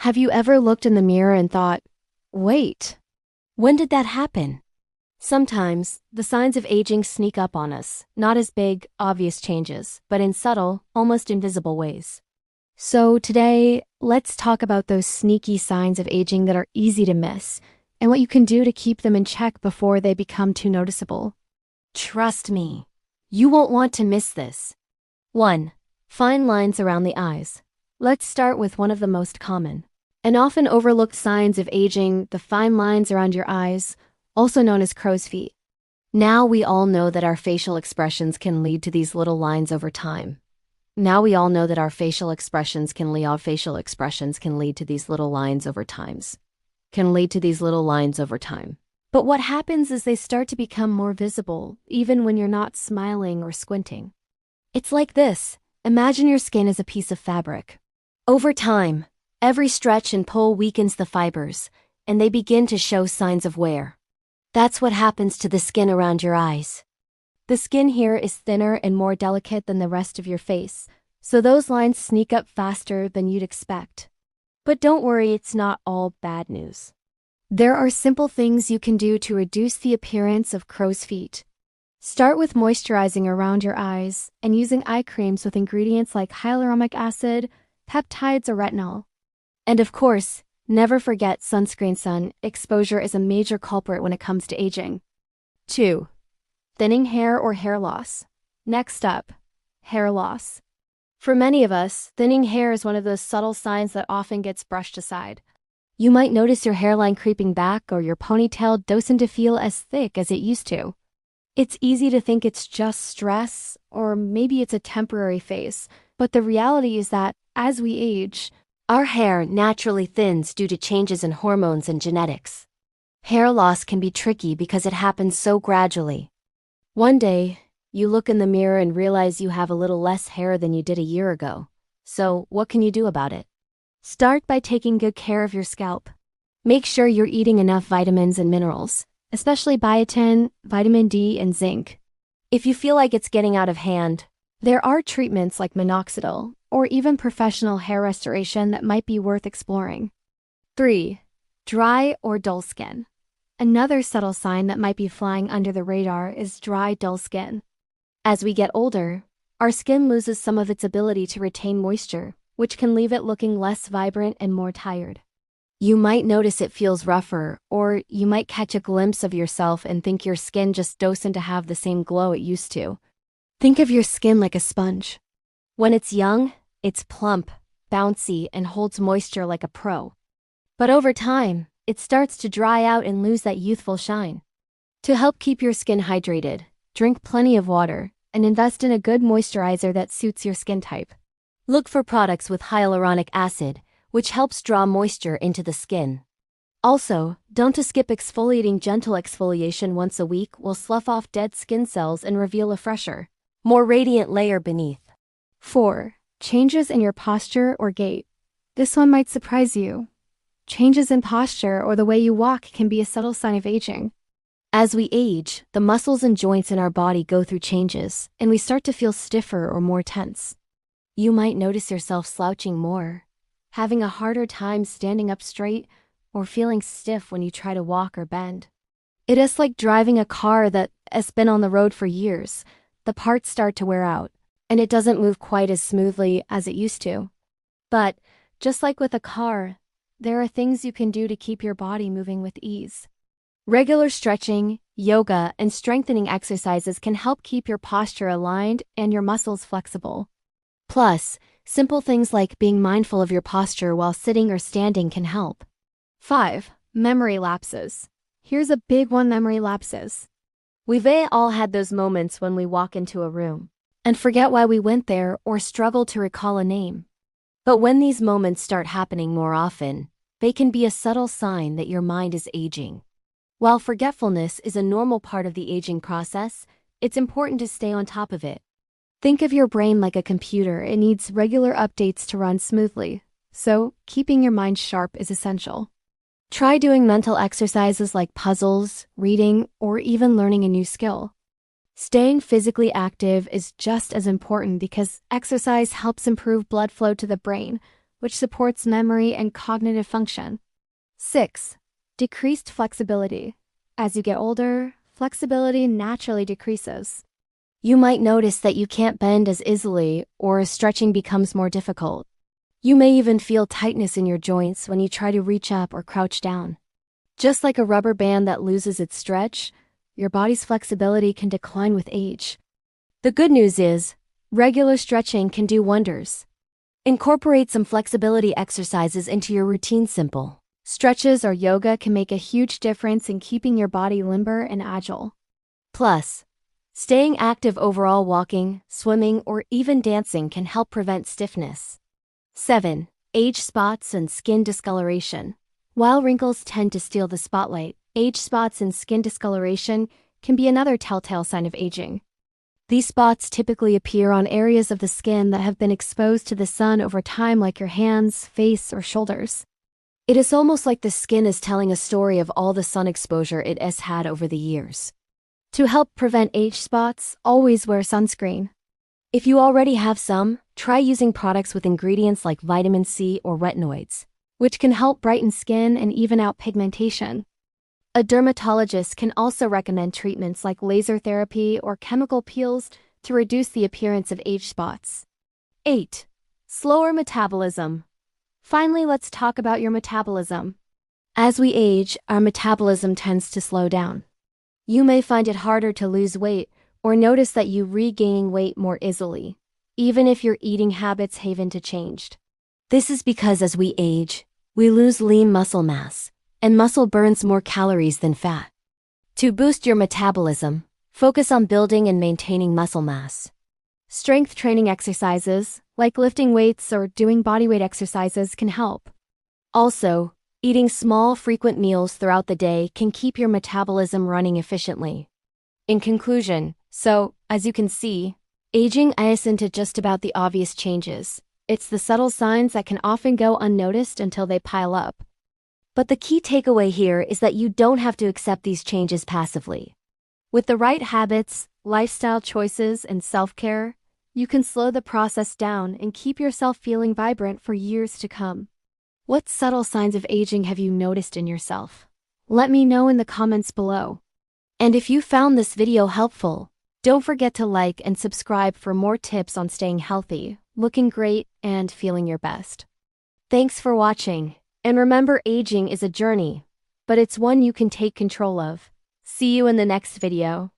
Have you ever looked in the mirror and thought, wait, when did that happen? Sometimes, the signs of aging sneak up on us, not as big, obvious changes, but in subtle, almost invisible ways. So today, let's talk about those sneaky signs of aging that are easy to miss, and what you can do to keep them in check before they become too noticeable. Trust me, you won't want to miss this. 1. Fine lines around the eyes. Let's start with one of the most common and often overlooked signs of aging, the fine lines around your eyes, also known as crow's feet. Now we all know that our facial expressions can lead to these little lines over time. But what happens is they start to become more visible, even when you're not smiling or squinting. It's like this. Imagine your skin as a piece of fabric. Over time, every stretch and pull weakens the fibers, and they begin to show signs of wear. That's what happens to the skin around your eyes. The skin here is thinner and more delicate than the rest of your face, so those lines sneak up faster than you'd expect. But don't worry, it's not all bad news. There are simple things you can do to reduce the appearance of crow's feet. Start with moisturizing around your eyes and using eye creams with ingredients like hyaluronic acid, peptides, or retinol. And of course, never forget sunscreen. Sun exposure is a major culprit when it comes to aging. 2. Thinning hair or hair loss. Next up, hair loss. For many of us, thinning hair is one of those subtle signs that often gets brushed aside. You might notice your hairline creeping back or your ponytail doesn't feel as thick as it used to. It's easy to think it's just stress, or maybe it's a temporary phase, but the reality is that, as we age, our hair naturally thins due to changes in hormones and genetics. Hair loss can be tricky because it happens so gradually. One day, you look in the mirror and realize you have a little less hair than you did a year ago. So, what can you do about it? Start by taking good care of your scalp. Make sure you're eating enough vitamins and minerals, especially biotin, vitamin D, and zinc. If you feel like it's getting out of hand, there are treatments like minoxidil or even professional hair restoration that might be worth exploring. 3. Dry or dull skin. Another subtle sign that might be flying under the radar is dry, dull skin. As we get older, our skin loses some of its ability to retain moisture, which can leave it looking less vibrant and more tired. You might notice it feels rougher, or you might catch a glimpse of yourself and think your skin just doesn't have the same glow it used to. Think of your skin like a sponge. When it's young, it's plump, bouncy, and holds moisture like a pro. But over time, it starts to dry out and lose that youthful shine. To help keep your skin hydrated, drink plenty of water, and invest in a good moisturizer that suits your skin type. Look for products with hyaluronic acid, which helps draw moisture into the skin. Also, don't skip exfoliating. Gentle exfoliation once a week will slough off dead skin cells and reveal a fresher, more radiant layer beneath. 4. Changes in your posture or gait. This one might surprise you. Changes in posture or the way you walk can be a subtle sign of aging. As we age, the muscles and joints in our body go through changes, and we start to feel stiffer or more tense. You might notice yourself slouching more, having a harder time standing up straight, or feeling stiff when you try to walk or bend. It is like driving a car that has been on the road for years. The parts start to wear out, and it doesn't move quite as smoothly as it used to. But, just like with a car, there are things you can do to keep your body moving with ease. Regular stretching, yoga, and strengthening exercises can help keep your posture aligned and your muscles flexible. Plus, simple things like being mindful of your posture while sitting or standing can help. 5. Memory lapses. Here's a big one: memory lapses. We've all had those moments when we walk into a room and forget why we went there or struggle to recall a name. But when these moments start happening more often, they can be a subtle sign that your mind is aging. While forgetfulness is a normal part of the aging process, it's important to stay on top of it. Think of your brain like a computer. It needs regular updates to run smoothly, so keeping your mind sharp is essential. Try doing mental exercises like puzzles, reading, or even learning a new skill. Staying physically active is just as important because exercise helps improve blood flow to the brain, which supports memory and cognitive function. 6. Decreased flexibility. As you get older, flexibility naturally decreases. You might notice that you can't bend as easily, or stretching becomes more difficult. You may even feel tightness in your joints when you try to reach up or crouch down. Just like a rubber band that loses its stretch, your body's flexibility can decline with age. The good news is, regular stretching can do wonders. Incorporate some flexibility exercises into your routine. Simple stretches or yoga can make a huge difference in keeping your body limber and agile. Plus, staying active overall, walking, swimming, or even dancing can help prevent stiffness. 7. Age spots and skin discoloration. While wrinkles tend to steal the spotlight, age spots and skin discoloration can be another telltale sign of aging. These spots typically appear on areas of the skin that have been exposed to the sun over time, like your hands, face, or shoulders. It is almost like the skin is telling a story of all the sun exposure it has had over the years. To help prevent age spots, always wear sunscreen. If you already have some, try using products with ingredients like vitamin C or retinoids, which can help brighten skin and even out pigmentation. A dermatologist can also recommend treatments like laser therapy or chemical peels to reduce the appearance of age spots. 8. Slower metabolism. Finally, let's talk about your metabolism. As we age, our metabolism tends to slow down. You may find it harder to lose weight or notice that you regaining weight more easily, even if your eating habits haven't changed. This is because as we age, we lose lean muscle mass, and muscle burns more calories than fat. To boost your metabolism, focus on building and maintaining muscle mass. Strength training exercises, like lifting weights or doing bodyweight exercises, can help. Also, eating small, frequent meals throughout the day can keep your metabolism running efficiently. In conclusion, as you can see, aging isn't just about the obvious changes. It's the subtle signs that can often go unnoticed until they pile up. But the key takeaway here is that you don't have to accept these changes passively. With the right habits, lifestyle choices, and self-care, you can slow the process down and keep yourself feeling vibrant for years to come. What subtle signs of aging have you noticed in yourself? Let me know in the comments below. And if you found this video helpful, don't forget to like and subscribe for more tips on staying healthy, looking great, and feeling your best. Thanks for watching, and remember, aging is a journey, but it's one you can take control of. See you in the next video.